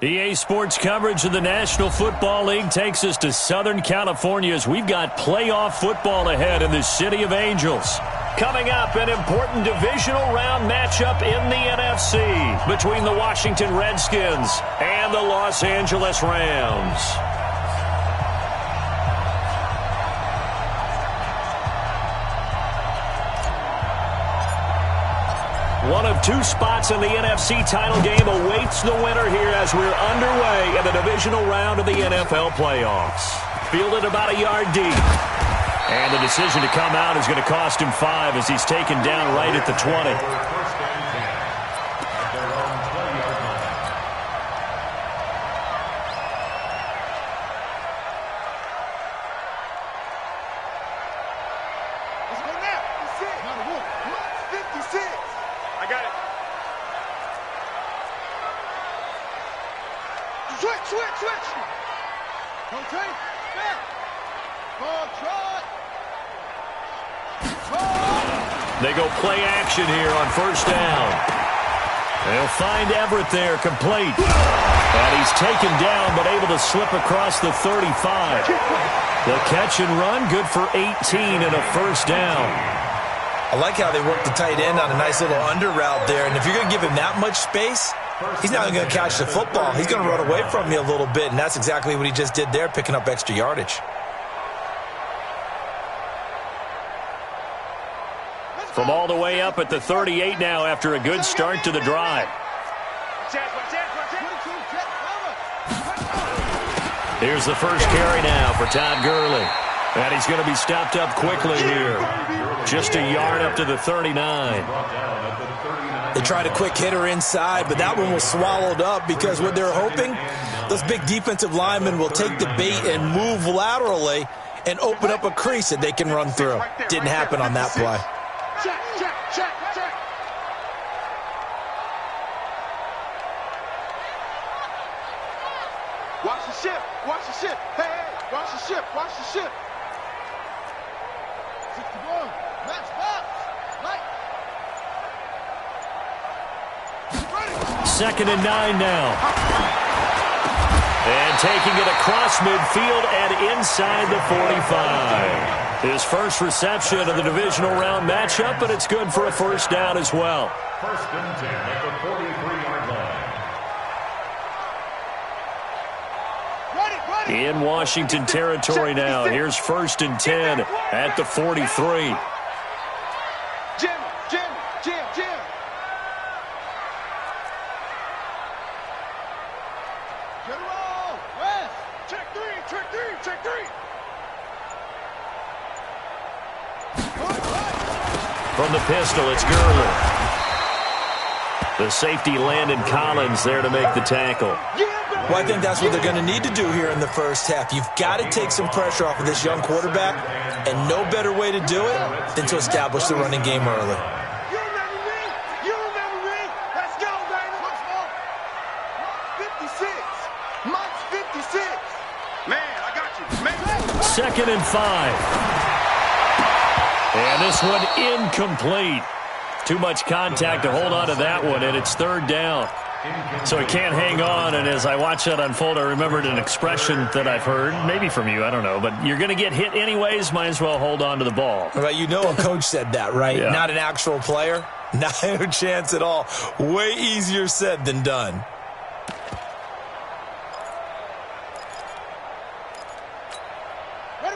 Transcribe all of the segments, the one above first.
EA Sports coverage of the National Football League takes us to Southern California as we've got playoff football ahead in the City of Angels. Coming up, an important divisional round matchup in the NFC between the Washington Redskins and the Los Angeles Rams. One of two spots in the NFC title game awaits the winner here as we're underway in the divisional round of the NFL playoffs. Fielded about a yard deep. And the decision to come out is going to cost him 5 as he's taken down right at the 20. They go play action here on first down. They'll find Everett there, complete. And he's taken down, but able to slip across the 35. The catch and run, good for 18 and a first down. I like how they work the tight end on a nice little under route there. And if you're going to give him that much space, he's not going to catch the football. He's going to run away from you a little bit, and that's exactly what he just did there, picking up extra yardage. From all the way up at the 38 now after a good start to the drive. Here's the first carry now for Todd Gurley. And he's going to be stopped up quickly here. Just a yard up to the 39. They tried a quick hitter inside, but that one was swallowed up because what they're hoping, those big defensive linemen will take the bait and move laterally and open up a crease that they can run through. Didn't happen on that play. Watch the ship. Watch the ship. Hey, watch the ship. Watch the ship. 61. Max box. Light. 2nd and 9 now. And taking it across midfield and inside the 45. His first reception of the divisional round matchup, but it's good for a first down as well. 1st and 10 at the 43-yard line. In Washington territory now. Here's 1st and 10 at the 43. Jim. Get roll. West. Check three. From the pistol, it's Gurley. The safety Landon Collins there to make the tackle. Well, I think that's what they're going to need to do here in the first half. You've got to take some pressure off of this young quarterback, and no better way to do it than to establish the running game early. You remember me? Let's go, baby. 56. Mike's 56. Man, I got you. Man. 2nd and 5. And this one incomplete. Too much contact to hold on to that one, and it's 3rd down. So he can't hang on, and as I watch that unfold, I remembered an expression that I've heard, maybe from you, I don't know, but you're going to get hit anyways, might as well hold on to the ball. Right, you know a coach said that, right? Yeah. Not an actual player. Not a chance at all. Way easier said than done.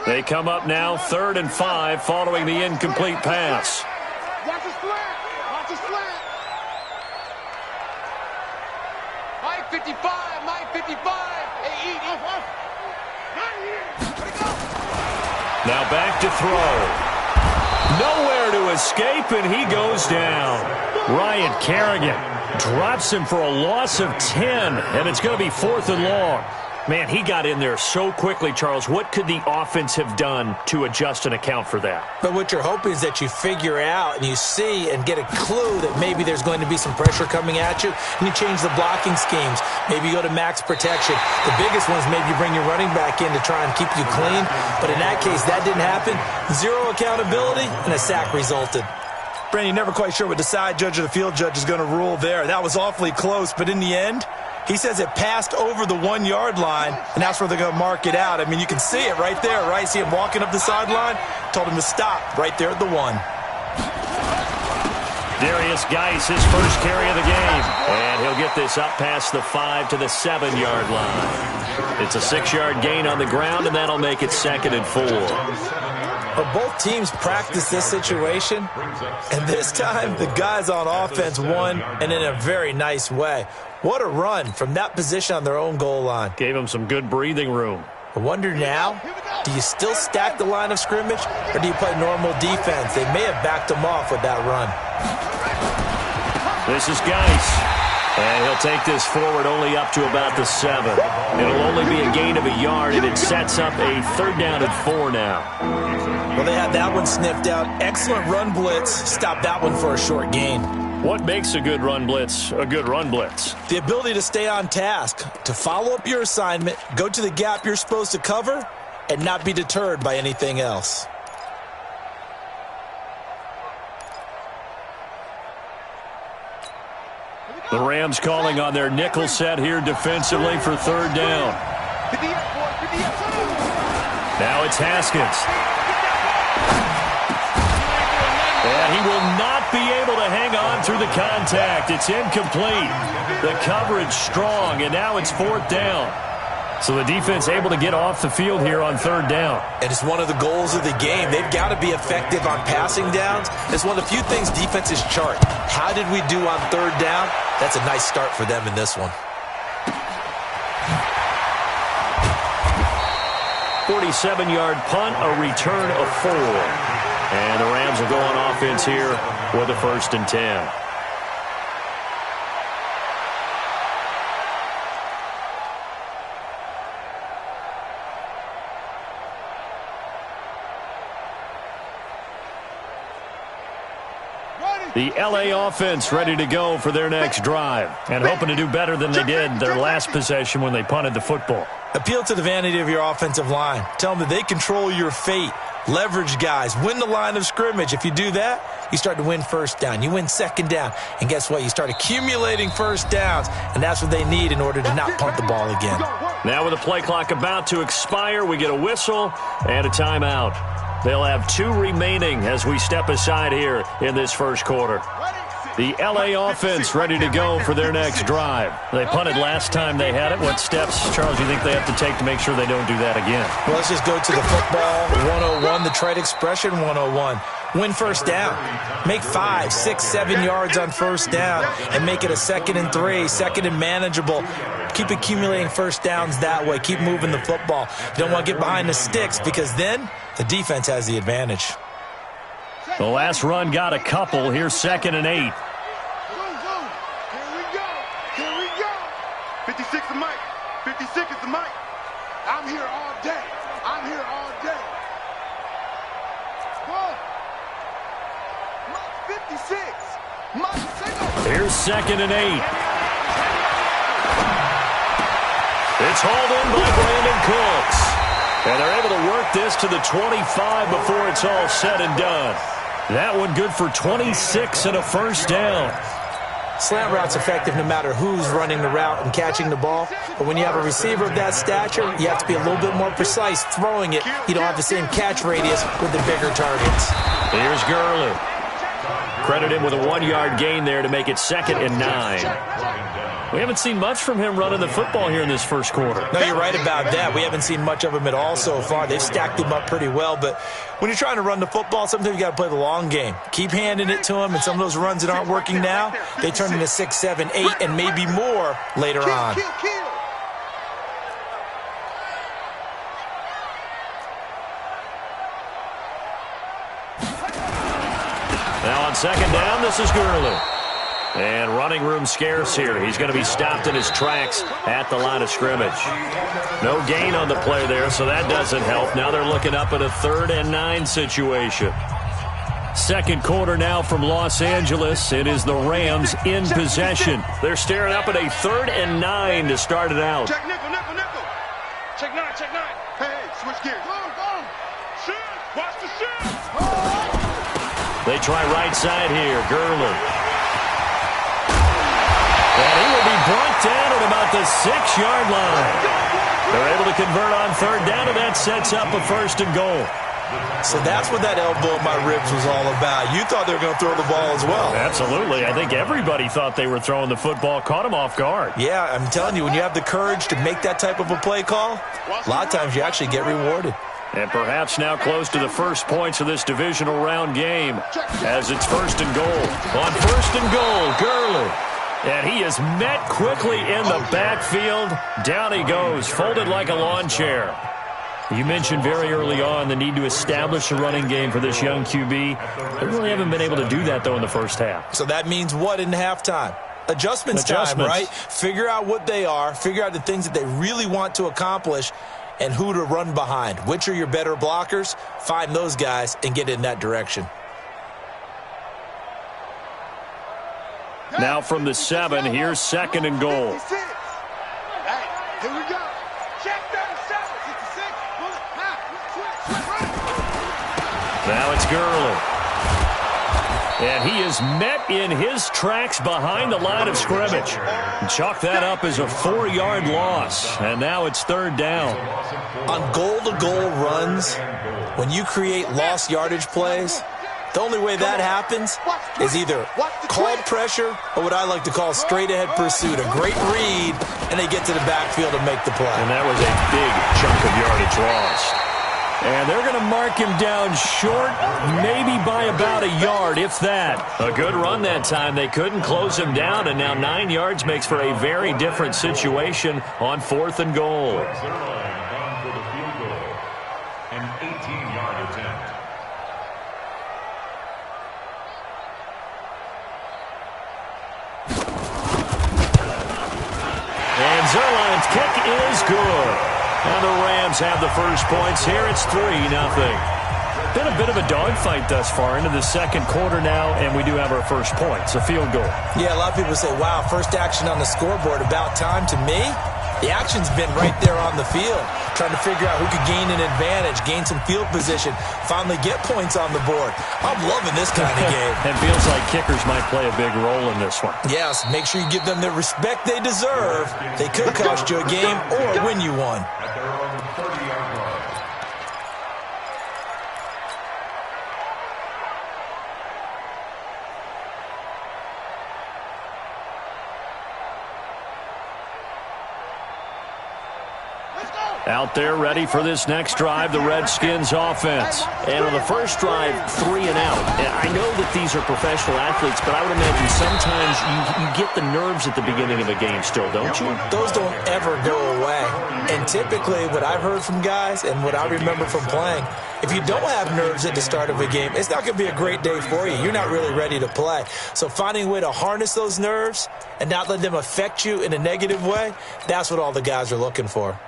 They come up now 3rd and 5 following the incomplete pass. Watch his flat. Mike 55. Hey, eat. Now back to throw. Nowhere to escape, and he goes down. Ryan Kerrigan drops him for a loss of 10, and it's going to be 4th and long. Man, he got in there so quickly, Charles. What could the offense have done to adjust and account for that? But what you're hoping is that you figure out and you see and get a clue that maybe there's going to be some pressure coming at you, and you change the blocking schemes. Maybe you go to max protection. The biggest one is maybe you bring your running back in to try and keep you clean. But in that case, that didn't happen. 0 accountability, and a sack resulted. Brandon, you're never quite sure what the side judge or the field judge is going to rule there. That was awfully close, but in the end, He says it passed over the 1-yard line, and that's where they're going to mark it out. I mean, you can see it right there, right? See him walking up the sideline? Told him to stop right there at the 1. Darius Geis, his first carry of the game. And he'll get this up past the 5 to the 7-yard line. It's a 6-yard gain on the ground, and that'll make it 2nd and 4. But both teams practice this situation, and this time the guys on offense won, and in a very nice way. What a run from that position on their own goal line. Gave them some good breathing room. I wonder now, do you still stack the line of scrimmage, or do you play normal defense? They may have backed them off with that run. This is Geis, and he'll take this forward only up to about the 7. It'll only be a gain of a yard, and it sets up a 3rd down and 4 now. Well, they had that one sniffed out. Excellent run blitz. Stop that one for a short gain. What makes a good run blitz a good run blitz? The ability to stay on task, to follow up your assignment, go to the gap you're supposed to cover, and not be deterred by anything else. The Rams calling on their nickel set here defensively for 3rd down. Now it's Haskins. And he will not be able to hang on through the contact. It's incomplete. The coverage strong, and now it's 4th down. So the defense able to get off the field here on 3rd down. And it's one of the goals of the game. They've got to be effective on passing downs. It's one of the few things defenses chart. How did we do on 3rd down? That's a nice start for them in this one. 47-yard punt, a return of 4. And the Rams will go on offense here with a 1st and 10. The LA offense ready to go for their next drive and hoping to do better than they did their last possession when they punted the football. Appeal to the vanity of your offensive line. Tell them that they control your fate. Leverage guys. Win the line of scrimmage. If you do that, you start to win 1st down. You win 2nd down. And guess what? You start accumulating 1st downs. And that's what they need in order to not punt the ball again. Now with the play clock about to expire, we get a whistle and a timeout. They'll have 2 remaining as we step aside here in this 1st quarter. The LA offense ready to go for their next drive. They punted last time they had it. What steps, Charles, do you think they have to take to make sure they don't do that again? Well, let's just go to the football 101, the trade expression 101. Win 1st down. Make 5, 6, 7 yards on 1st down and make it a 2nd and 3, 2nd and manageable. Keep accumulating 1st downs that way. Keep moving the football. You don't want to get behind the sticks because then the defense has the advantage. The last run got a couple. Here's 2nd and 8. 56 is Mike. 56 is the Mike. I'm here all day. I'm here all day. Whoa. Mike 56. Mike, here's 2nd and 8. It's hauled in by Brandon Cooks. And they're able to work this to the 25 before it's all said and done. That one good for 26 and a 1st down. Slant route's effective no matter who's running the route and catching the ball. But when you have a receiver of that stature, you have to be a little bit more precise throwing it. You don't have the same catch radius with the bigger targets. Here's Gurley. Credit him with a 1-yard gain there to make it 2nd and 9. We haven't seen much from him running the football here in this 1st quarter. No, you're right about that. We haven't seen much of him at all so far. They've stacked him up pretty well. But when you're trying to run the football, sometimes you got to play the long game. Keep handing it to him, and some of those runs that aren't working now, they turn into 6, 7, 8, and maybe more later on. Now on 2nd down, this is Gurley. And running room scarce here. He's going to be stopped in his tracks at the line of scrimmage. No gain on the play there, so that doesn't help. Now they're looking up at a 3rd and 9 situation. 2nd quarter now from Los Angeles. It is the Rams in possession. They're staring up at a 3rd and 9 to start it out. Check nickel, nickel, nickel. Check 9, check 9. Hey, switch gears. Go, go. Shift. Watch the shift. They try right side here. Gurley. And he will be brought down at about at the 6-yard line. They're able to convert on third down, and that sets up a 1st and goal. So that's what that elbow in my ribs was all about. You thought they were going to throw the ball as well. Absolutely. I think everybody thought they were throwing the football, caught them off guard. Yeah, I'm telling you, when you have the courage to make that type of a play call, a lot of times you actually get rewarded. And perhaps now close to the first points of this divisional round game as it's 1st and goal. On 1st and goal, Gurley. And he is met quickly in the backfield. Down he goes, folded like a lawn chair. You mentioned very early on the need to establish a running game for this young QB. They really haven't been able to do that, though, in the first half. So that means what in halftime? Adjustments time, right? Figure out what they are, figure out the things that they really want to accomplish, and who to run behind. Which are your better blockers? Find those guys and get in that direction. Now from the 7, here's 2nd and goal. Hey, here we go. Check 37. 66. Now it's Gurley. And he is met in his tracks behind the line of scrimmage. And chalk that up as a 4-yard loss. And now it's 3rd down. On goal-to-goal runs, when you create lost yardage plays, the only way that happens is either called pressure or what I like to call straight-ahead pursuit. A great read, and they get to the backfield and make the play. And that was a big chunk of yardage lost. And they're going to mark him down short, maybe by about a yard, if that. A good run that time. They couldn't close him down, and now 9 yards makes for a very different situation on 4th and goal. An 18-yard attempt. And Zerline's kick is good. And the Rams have the first points here. It's 3-0. Been a bit of a dogfight thus far into the 2nd quarter now, and we do have our first point. It's a field goal. Yeah, a lot of people say, wow, first action on the scoreboard, about time. To me, the action's been right there on the field, trying to figure out who could gain an advantage, gain some field position, finally get points on the board. I'm loving this kind of game. And feels like kickers might play a big role in this one. Yes, make sure you give them the respect they deserve. They could cost you a game or win you one. At their own 30-yard line. Out there ready for this next drive, the Redskins offense. And on the first drive, 3 and out. And I know that these are professional athletes, but I would imagine sometimes you get the nerves at the beginning of a game still, don't you? Those don't ever go away. And typically what I've heard from guys and what I remember from playing, if you don't have nerves at the start of a game, it's not going to be a great day for you. You're not really ready to play. So finding a way to harness those nerves and not let them affect you in a negative way, that's what all the guys are looking for.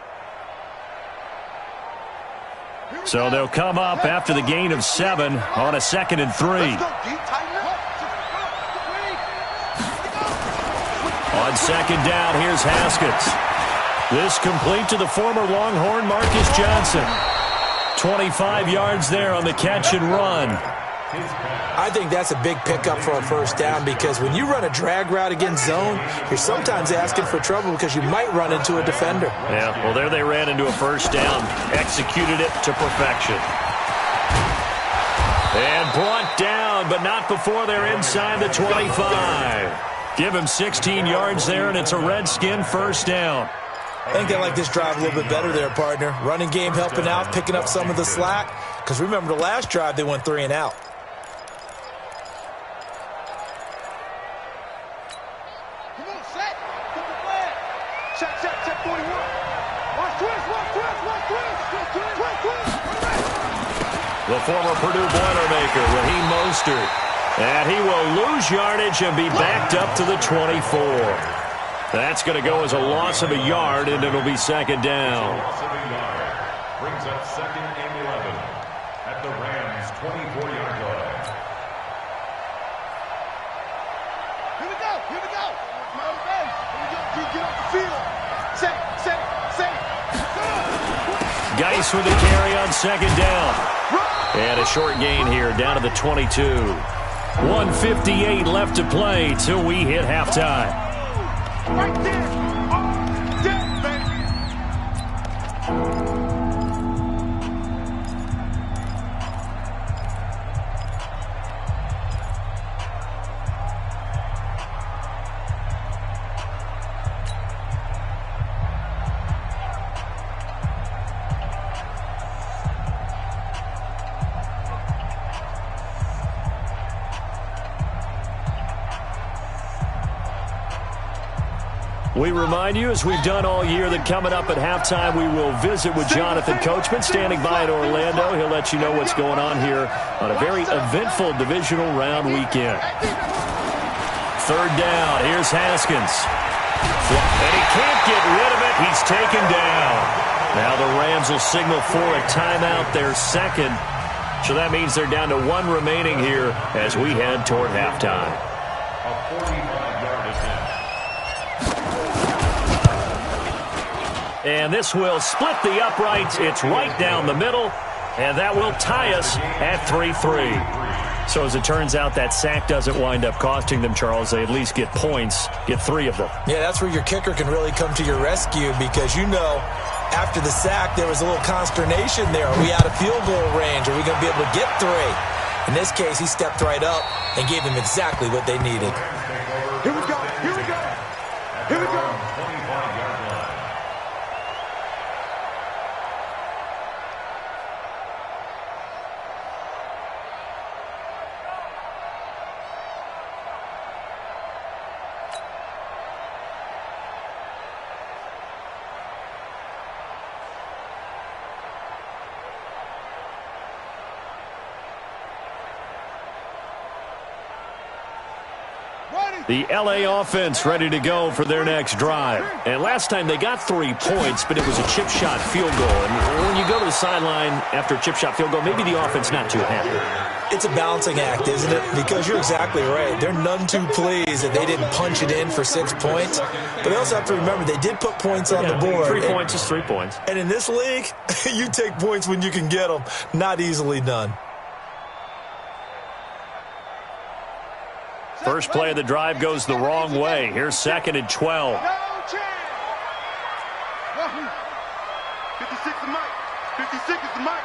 So they'll come up after the gain of 7 on a 2nd and 3. On 2nd down, here's Haskins. This complete to the former Longhorn Marcus Johnson. 25 yards there on the catch and run. I think that's a big pickup for a first down because when you run a drag route against zone, you're sometimes asking for trouble because you might run into a defender. Yeah, well, there they ran into a first down, executed it to perfection. And brought down, but not before they're inside the 25. Give him 16 yards there, and it's a Redskin first down. I think they like this drive a little bit better there, partner. Running game helping out, picking up some of the slack. Because remember, the last drive, they went 3 and out. The former Purdue Boilermaker, Raheem Mostert. And he will lose yardage and be backed up to the 24. That's going to go as a loss of a yard, and it'll be 2nd down. Loss of a yard. Brings up 2nd and 11 at the Rams' 24-yard line. Here we go. Here we go. Get off the field. Set. Geis with the carry on 2nd down. And a short gain here down to the 22. 1:58 left to play till we hit halftime. Right there. We remind you, as we've done all year, that coming up at halftime, we will visit with Jonathan Coachman, standing by in Orlando. He'll let you know what's going on here on a very eventful divisional round weekend. Third down. Here's Haskins. And he can't get rid of it. He's taken down. Now the Rams will signal for a timeout, their second. So that means they're down to 1 remaining here as we head toward halftime. A 45-yard attempt. And this will split the uprights. It's right down the middle. And that will tie us at 3-3. So as it turns out, that sack doesn't wind up costing them, Charles. They at least get points, get 3 of them. Yeah, that's where your kicker can really come to your rescue because, you know, after the sack, there was a little consternation there. Are we out of field goal range? Are we going to be able to get 3? In this case, he stepped right up and gave them exactly what they needed. Here we go. Here we go. Here we go. 25-yard line. The L.A. offense ready to go for their next drive. And last time they got 3 points, but it was a chip shot field goal. And when you go to the sideline after a chip shot field goal, maybe the offense not too happy. It's a balancing act, isn't it? Because you're exactly right. They're none too pleased that they didn't punch it in for 6 points. But they also have to remember they did put points on the board. 3 points is 3 points. And in this league, you take points when you can get them. Not easily done. First play of the drive goes the wrong way. Here's 2nd and 12. No chance. 56 is Mike. 56 is the Mike.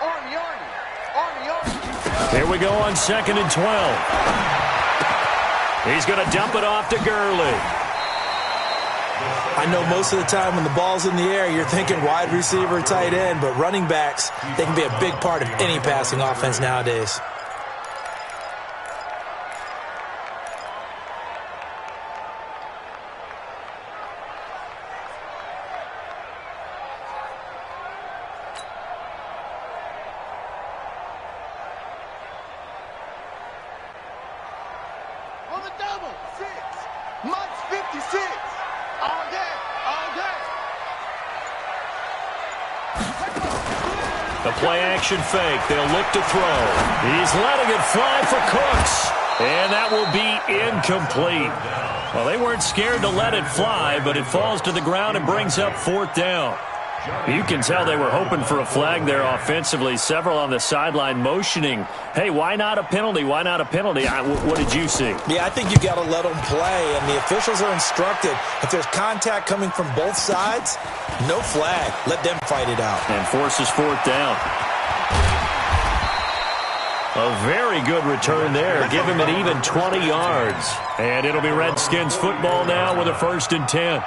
Army. Here we go on 2nd and 12. He's going to dump it off to Gurley. I know most of the time when the ball's in the air, you're thinking wide receiver, tight end, but running backs, they can be a big part of any passing offense nowadays. On the double. 6. Mike's 56. All day. The play-action fake. They'll look to throw. He's letting it fly for Cooks. And that will be incomplete. Well, they weren't scared to let it fly, but it falls to the ground and brings up 4th down. You can tell they were hoping for a flag there offensively. Several on the sideline motioning, hey, why not a penalty? Why not a penalty? What did you see? Yeah, I think you got to let them play, and the officials are instructed. If there's contact coming from both sides, no flag. Let them fight it out. And forces 4th down. A very good return there. Give him an even 20 yards. And it'll be Redskins football now with a 1st and 10.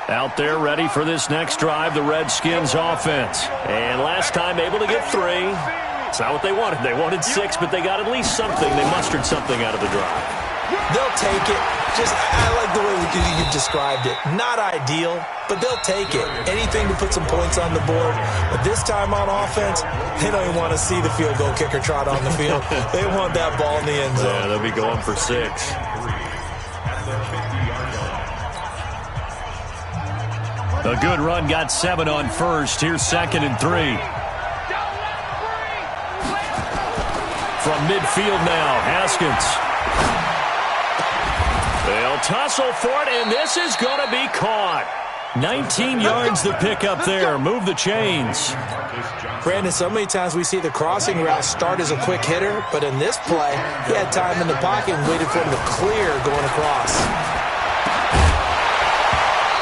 Out there ready for this next drive, the Redskins offense. And last time able to get 3. It's not what they wanted. They wanted 6, but they got at least something. They mustered something out of the drive. They'll take it. I like the way you described it. Not ideal, but they'll take it. Anything to put some points on the board. But this time on offense, they don't even want to see the field goal kicker trot on the field. They want that ball in the end zone. Yeah, they'll be going for 6. A good run, got 7 on first. Here's 2nd and 3. From midfield now, Haskins. They'll tussle for it, and this is going to be caught. 19 yards to pick up there. Move the chains. Brandon, so many times we see the crossing route start as a quick hitter, but in this play, he had time in the pocket and waited for him to clear going across.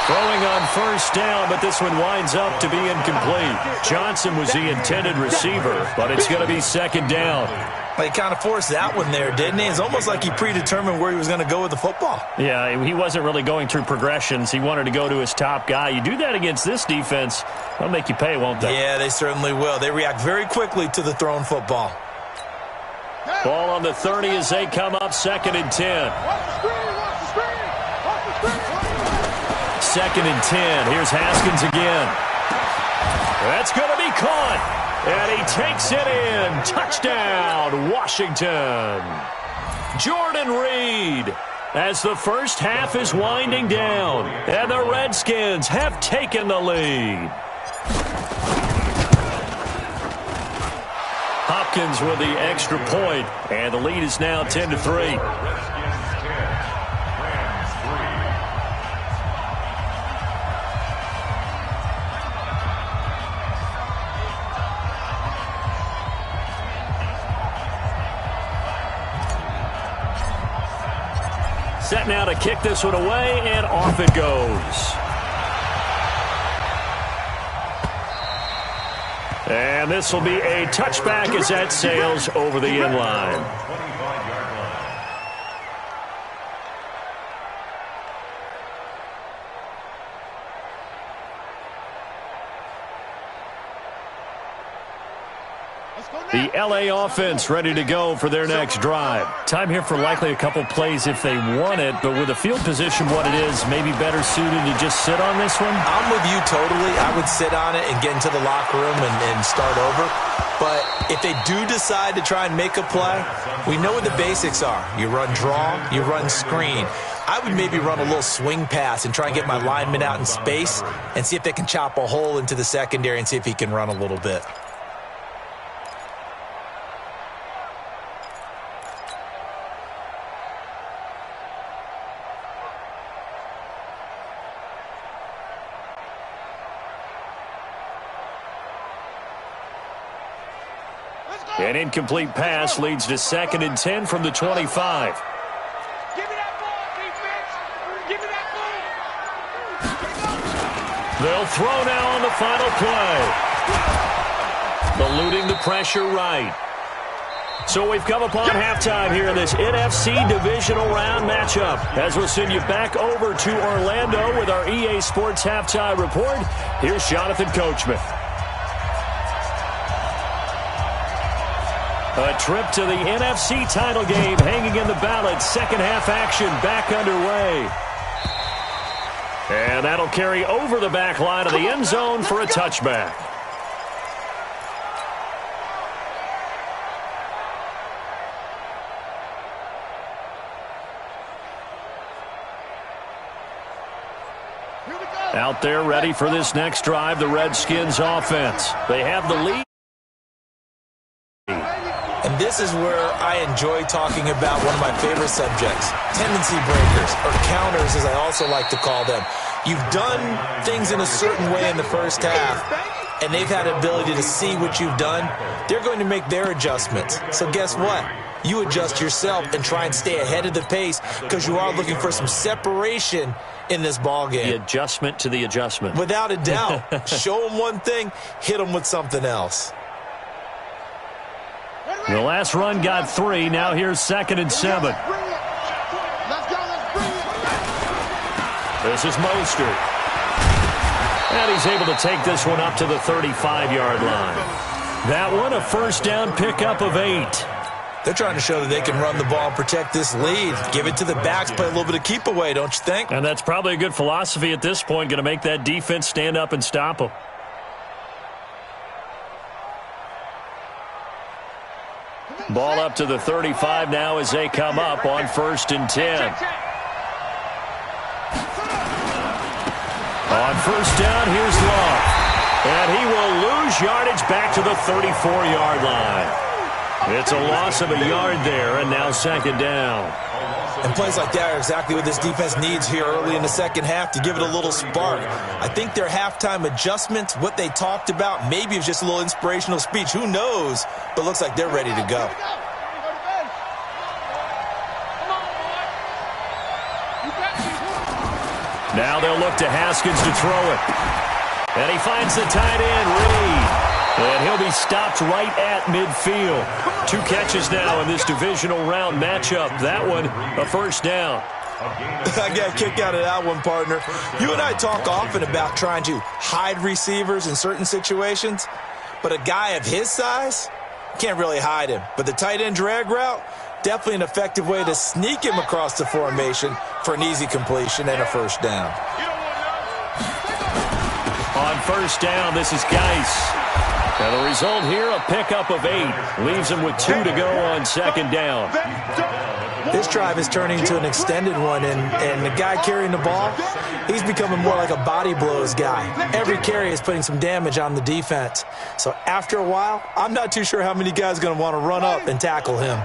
Throwing on 1st down, but this one winds up to be incomplete. Johnson was the intended receiver, but it's going to be 2nd down. He kind of forced that one there, didn't he? It's almost like he predetermined where he was going to go with the football. Yeah, he wasn't really going through progressions. He wanted to go to his top guy. You do that against this defense, they'll make you pay, won't they? Yeah, they certainly will. They react very quickly to the thrown football. Ball on the 30 as they come up 2nd and 10. 2nd and 10. Here's Haskins again. That's going to be caught. And he takes it in. Touchdown, Washington. Jordan Reed, as the first half is winding down. And the Redskins have taken the lead. Hopkins with the extra point. And the lead is now 10-3. Set now to kick this one away, and off it goes. And this will be a touchback as that sails over the end line. The LA offense ready to go for their next drive. Time here for likely a couple plays if they want it, but with the field position what it is, maybe better suited to just sit on this one? I'm with you totally. I would sit on it and get into the locker room and start over. But if they do decide to try and make a play, we know what the basics are. You run draw, you run screen. I would maybe run a little swing pass and try and get my lineman out in space and see if they can chop a hole into the secondary and see if he can run a little bit. An incomplete pass leads to 2nd and 10 from the 25. Give me that ball, defense. Give me that ball. They'll throw now on the final play. Eluding the pressure right. So we've come upon halftime here in this NFC divisional round matchup. As we'll send you back over to Orlando with our EA Sports halftime report, here's Jonathan Coachman. A trip to the NFC title game hanging in the balance. Second half action back underway. And that'll carry over the back line of the end zone for a touchback. Out there ready for this next drive, the Redskins offense. They have the lead. And this is where I enjoy talking about one of my favorite subjects, tendency breakers, or counters as I also like to call them. You've done things in a certain way in the first half, and they've had the ability to see what you've done. They're going to make their adjustments. So guess what? You adjust yourself and try and stay ahead of the pace because you are looking for some separation in this ball game. The adjustment to the adjustment. Without a doubt. Show them one thing, hit them with something else. The last run got 3. Now here's 2nd and 7. This is Mostert. And he's able to take this one up to the 35-yard line. That one a first down pickup of 8. They're trying to show that they can run the ball and protect this lead. Give it to the backs, play a little bit of keep away, don't you think? And that's probably a good philosophy at this point, going to make that defense stand up and stop them. Ball up to the 35 now as they come up on 1st and 10. On 1st down, here's Love. And he will lose yardage back to the 34-yard line. It's a loss of a yard there, and now 2nd down. And plays like that are exactly what this defense needs here early in the second half to give it a little spark. I think their halftime adjustments, what they talked about, maybe it was just a little inspirational speech. Who knows? But looks like they're ready to go. Now they'll look to Haskins to throw it. And he finds the tight end, Reed. And he'll be stopped right at midfield. 2 catches now in this divisional round matchup. That one, a first down. I got a kick out of that one, partner. You and I talk often about trying to hide receivers in certain situations. But a guy of his size, can't really hide him. But the tight end drag route, definitely an effective way to sneak him across the formation for an easy completion and a first down. On first down, this is Geis. And the result here, a pickup of 8. Leaves him with 2 to go on second down. This drive is turning into an extended one, and the guy carrying the ball, he's becoming more like a body blows guy. Every carry is putting some damage on the defense. So after a while, I'm not too sure how many guys are going to want to run up and tackle him.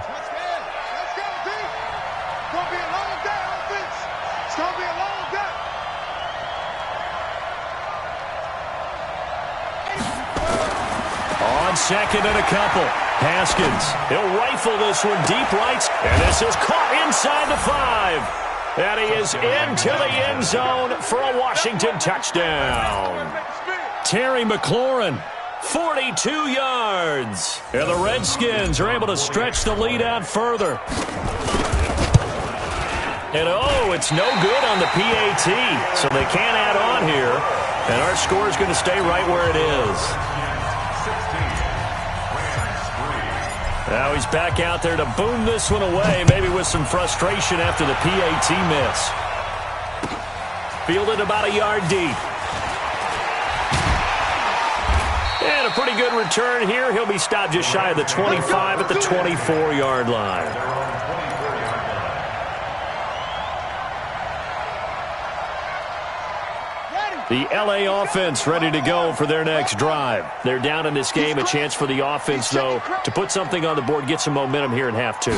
On second and a couple. Haskins, he'll rifle this one deep right, and this is caught inside the 5. And he is into the end zone for a Washington touchdown. Terry McLaurin, 42 yards. And the Redskins are able to stretch the lead out further. And oh, it's no good on the PAT, so they can't add on here. And our score is going to stay right where it is. Now he's back out there to boom this one away, maybe with some frustration after the PAT miss. Fielded about a yard deep. And a pretty good return here. He'll be stopped just shy of the 25 at the 24-yard line. The L.A. offense ready to go for their next drive. They're down in this game. A chance for the offense, though, to put something on the board, get some momentum here in half 2.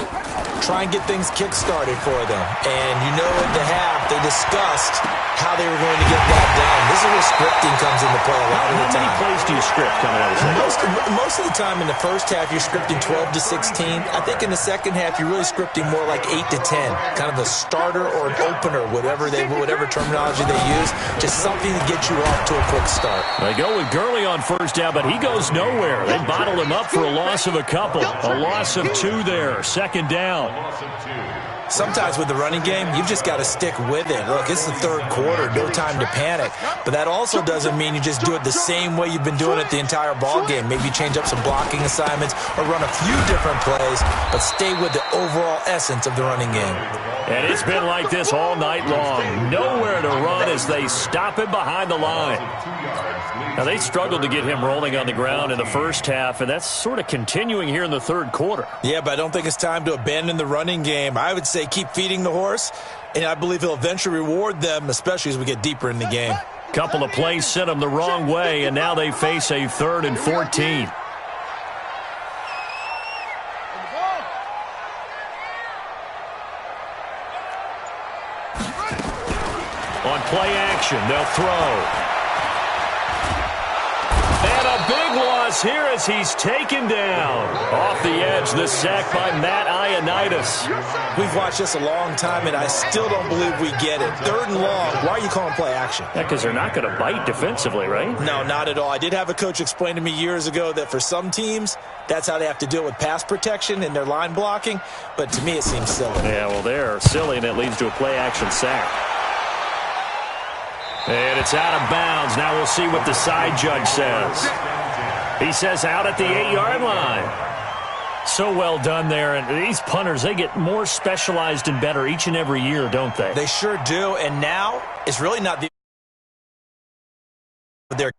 Try and get things kick-started for them. And you know at the half, they discussed how they were going to get that done. This is where scripting comes into play a lot of the time. How many plays do you script coming out of the second? Most of the time in the first half, you're scripting 12 to 16. I think in the second half, you're really scripting more like 8 to 10. Kind of a starter or an opener, whatever terminology they use. Just something to get you off to a quick start. They go with Gurley on first down, but he goes nowhere. They bottled him up for a loss of a couple. A loss of 2 there. Second down. Sometimes with the running game, you've just got to stick with it. Look, it's the third quarter, no time to panic. But that also doesn't mean you just do it the same way you've been doing it the entire ball game. Maybe change up some blocking assignments or run a few different plays, but stay with the overall essence of the running game. And it's been like this all night long. Nowhere to run as they stop him behind the line. Now, they struggled to get him rolling on the ground in the first half, and that's sort of continuing here in the third quarter. Yeah, but I don't think it's time to abandon the running game. I would say keep feeding the horse, and I believe he'll eventually reward them, especially as we get deeper in the game. Couple of plays sent them the wrong way, and now they face a 3rd and 14. On play action, they'll throw. And a big loss here as he's taken down. Off the edge, the sack by Matt Ioannidis. We've watched this a long time, and I still don't believe we get it. 3rd and long, why are you calling play action? Yeah, because they're not going to bite defensively, right? No, not at all. I did have a coach explain to me years ago that for some teams, that's how they have to deal with pass protection and their line blocking. But to me, it seems silly. Yeah, well, they're silly, and it leads to a play action sack. And it's out of bounds. Now we'll see what the side judge says. He says out at the 8-yard line. So well done there. And these punters, they get more specialized and better each and every year, don't they? They sure do. And now it's really not the... They're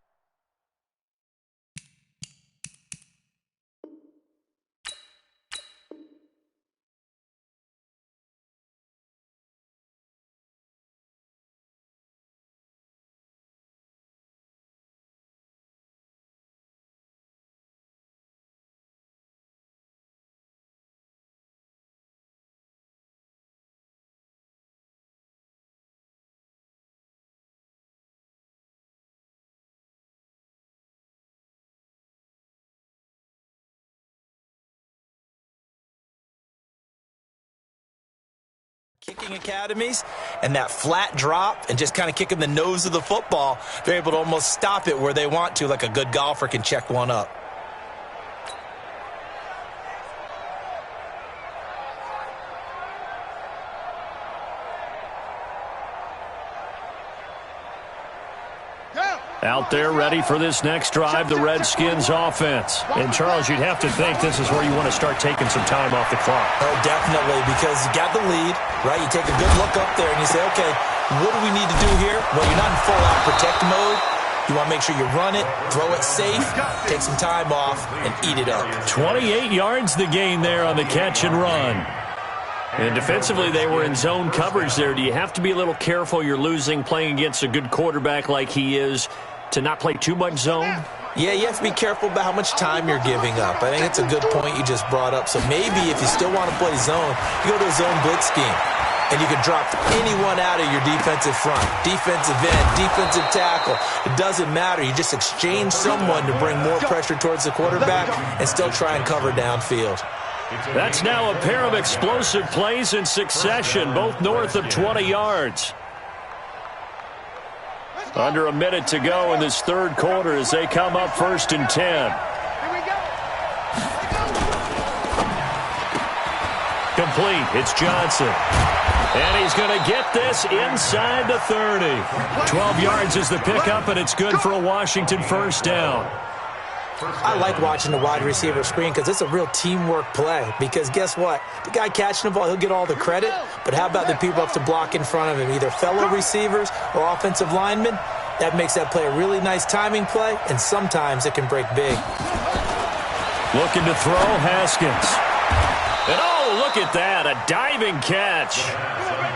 kicking academies, and that flat drop and just kind of kicking the nose of the football, they're able to almost stop it where they want to, like a good golfer can check one up. Out there ready for this next drive, the Redskins offense. And, Charles, you'd have to think this is where you want to start taking some time off the clock. Oh, definitely, because you got the lead, right? You take a good look up there and you say, okay, what do we need to do here? Well, you're not in full-out protect mode. You want to make sure you run it, throw it safe, take some time off, and eat it up. 28 yards the gain there on the catch and run. And defensively, they were in zone coverage there. Do you have to be a little careful? You're losing, playing against a good quarterback like he is, to not play too much zone? Yeah, you have to be careful about how much time you're giving up. I think it's a good point you just brought up. So maybe if you still want to play zone, you go to a zone blitz scheme. And you can drop anyone out of your defensive front, defensive end, defensive tackle. It doesn't matter. You just exchange someone to bring more pressure towards the quarterback and still try and cover downfield. That's now a pair of explosive plays in succession, both north of 20 yards. Under a minute to go in this third quarter as they come up 1st and 10. Complete. It's Johnson. And he's going to get this inside the 30. 12 yards is the pickup, and it's good for a Washington first down. I like watching the wide receiver screen because it's a real teamwork play. Because guess what? The guy catching the ball, he'll get all the credit. But how about the people up to block in front of him, either fellow receivers or offensive linemen? That makes that play a really nice timing play, and sometimes it can break big. Looking to throw, Haskins. And oh, look at that, a diving catch.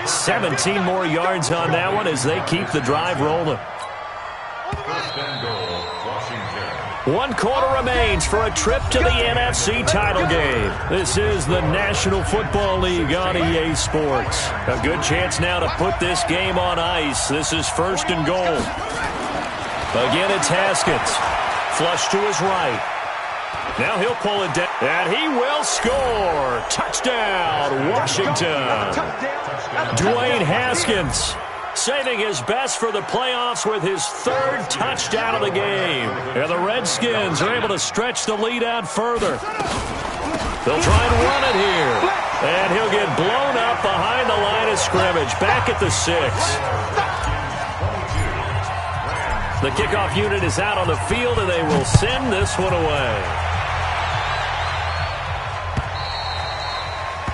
17 more yards on that one as they keep the drive rolling. 1 quarter remains for a trip to the NFC title game. This is the National Football League on EA Sports. A good chance now to put this game on ice. This is 1st and goal. Again, it's Haskins. Flush to his right. Now he'll pull it down, and he will score. Touchdown, Washington. Dwayne Haskins saving his best for the playoffs with his 3rd touchdown of the game. And the Redskins are able to stretch the lead out further. They'll try and run it here. And he'll get blown up behind the line of scrimmage, back at the 6. The kickoff unit is out on the field, and they will send this one away.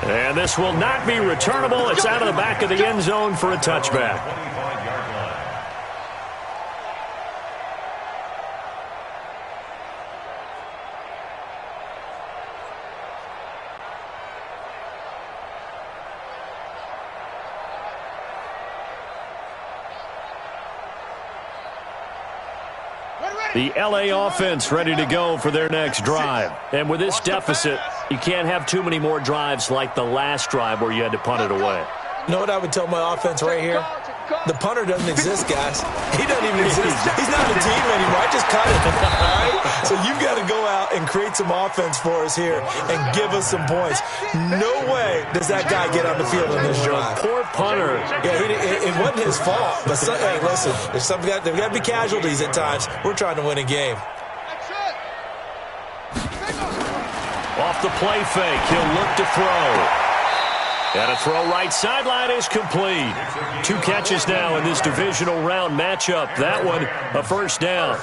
And this will not be returnable. It's out of the back of the end zone for a touchback. The LA offense ready to go for their next drive. And with this deficit, you can't have too many more drives like the last drive where you had to punt it away. You know what I would tell my offense right here? The punter doesn't exist, guys. He doesn't even exist. He's not a team anymore. I just cut it. All right? So you've got to go out and create some offense for us here and give us some points. No way does that guy get on the field on this drive. Poor punter. Yeah, it wasn't his fault. But hey, listen, there's got to be casualties at times. We're trying to win a game. Off the play fake, he'll look to throw. And a throw right sideline is complete. 2 catches now in this divisional round matchup. That one, a first down.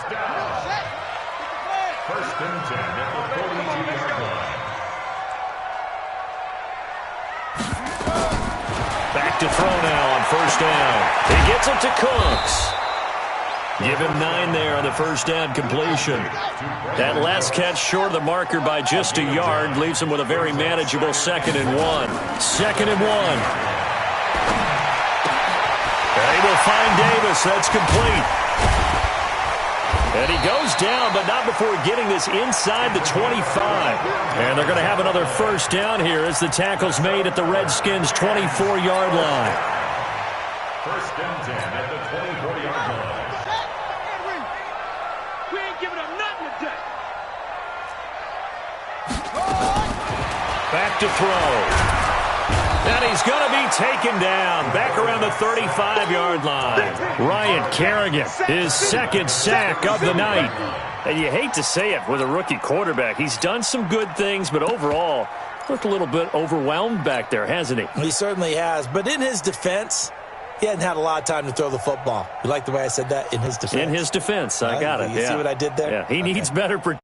1st and 10 at the 42-yard line. Back to throw now on first down. He gets it to Cooks. Give him 9 there on the first down completion. That last catch short of the marker by just a yard leaves him with a very manageable 2nd and 1. 2nd and 1. They will find Davis. That's complete. And he goes down, but not before getting this inside the 25. And they're going to have another first down here as the tackle's made at the Redskins' 24-yard line. 1st and 10 at the 24-yard line. Back to throw. And he's going to be taken down back around the 35-yard line. Ryan Kerrigan, his 2nd sack of the night. And you hate to say it with a rookie quarterback. He's done some good things, but overall, looked a little bit overwhelmed back there, hasn't he? He certainly has. But in his defense, He hadn't had a lot of time to throw the football. You like the way I said that? In his defense. In his defense. I got it. You see what I did there? Yeah. He needs better protection.